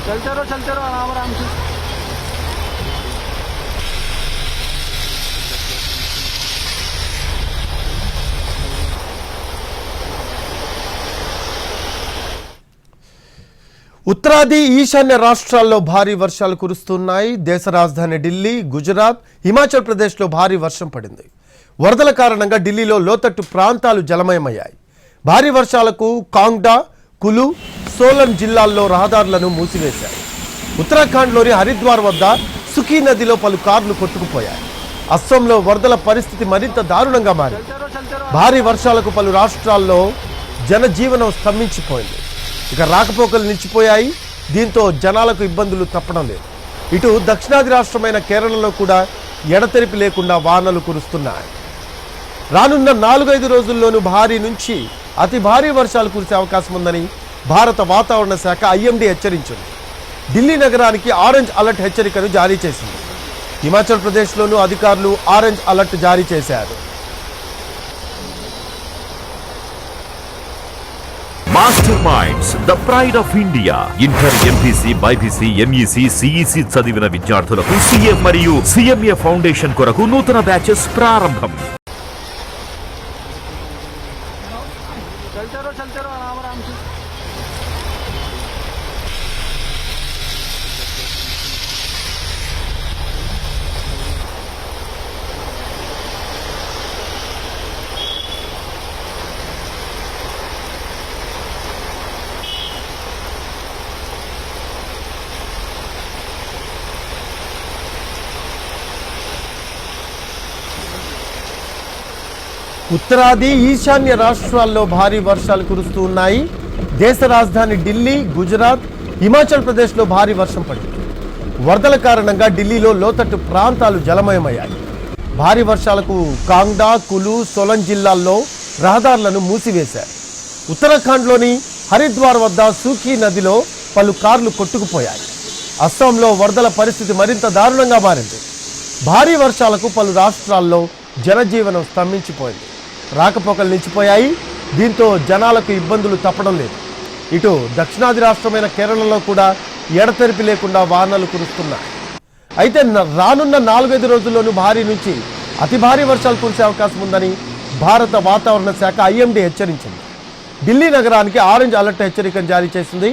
चलते रहो आराम से। ఉత్తరాది ఈశాన్య రాష్ట్రాల్లో భారీ వర్షాలు కురుస్తున్నాయి. దేశ రాజధాని ఢిల్లీ, గుజరాత్, హిమాచల్ ప్రదేశ్లో భారీ వర్షం పడింది. వరదల కారణంగా ఢిల్లీలో లోతట్టు ప్రాంతాలు జలమయమయ్యాయి. భారీ వర్షాలకు కాంగ్డా, కులు, సోలన్ జిల్లాల్లో రహదారులను మూసివేశాయి. ఉత్తరాఖండ్లోని హరిద్వార్ వద్ద సుఖీ నదిలో పలు కార్లు కొట్టుకుపోయాయి. అస్సాంలో వరదల పరిస్థితి మరింత దారుణంగా మారింది. భారీ వర్షాలకు పలు రాష్ట్రాల్లో జనజీవనం స్తంభించిపోయింది. ఇక రాకపోకలు నిలిచిపోయాయి. దీంతో జనాలకు ఇబ్బందులు తప్పడం లేదు. ఇటు దక్షిణాది రాష్ట్రమైన కేరళలో కూడా ఎడతెరిపి లేకుండా వానలు కురుస్తున్నాయి. రానున్న 4-5 రోజుల్లోనూ భారీ నుంచి అతి భారీ వర్షాలు కురిసే అవకాశం ఉందని భారత వాతావరణ శాఖ ఐఎండీ హెచ్చరించింది. ఢిల్లీ నగరానికి ఆరెంజ్ అలర్ట్ హెచ్చరికను జారీ చేసింది. హిమాచల్ ప్రదేశ్లోనూ అధికారులు ఆరెంజ్ అలర్ట్ జారీ చేశారు. Master minds the pride of India. Inter, MPC, BiPC, MEC, CEC చదివిన విద్యార్థులకు సిఏ మరియు సిఎంఏ ఫౌండేషన్ కొరకు నూతన బ్యాచెస్ ప్రారంభం. चलते रहो आराम से। ఉత్తరాది ఈశాన్య రాష్ట్రాల్లో భారీ వర్షాలు కురుస్తూ ఉన్నాయి. దేశ రాజధాని ఢిల్లీ, గుజరాత్, హిమాచల్ ప్రదేశ్లో భారీ వర్షం పడింది. వరదల కారణంగా ఢిల్లీలో లోతట్టు ప్రాంతాలు జలమయమయ్యాయి. భారీ వర్షాలకు కాంగ్డా, కులు, సోలన్ జిల్లాల్లో రహదారులను మూసివేశారు. ఉత్తరాఖండ్లోని హరిద్వార్ వద్ద సుఖీ నదిలో పలు కార్లు కొట్టుకుపోయాయి. అస్సాంలో వరదల పరిస్థితి మరింత దారుణంగా మారింది. భారీ వర్షాలకు పలు రాష్ట్రాల్లో జనజీవనం స్తంభించిపోయింది. రాకపోకలు నిలిచిపోయాయి. దీంతో జనాలకు ఇబ్బందులు తప్పడం లేదు. ఇటు దక్షిణాది రాష్ట్రమైన కేరళలో కూడా ఎడతెరిపి లేకుండా వానలు కురుస్తున్నాయి. అయితే రానున్న 4-5 రోజుల్లోనూ భారీ నుంచి అతి భారీ వర్షాలు కురిసే అవకాశం ఉందని భారత వాతావరణ శాఖ ఐఎండీ హెచ్చరించింది. ఢిల్లీ నగరానికి ఆరెంజ్ అలర్ట్ హెచ్చరికను జారీ చేసింది.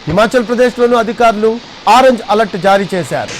హిమాచల్ ప్రదేశ్లోనూ అధికారులు ఆరెంజ్ అలర్ట్ జారీ చేశారు.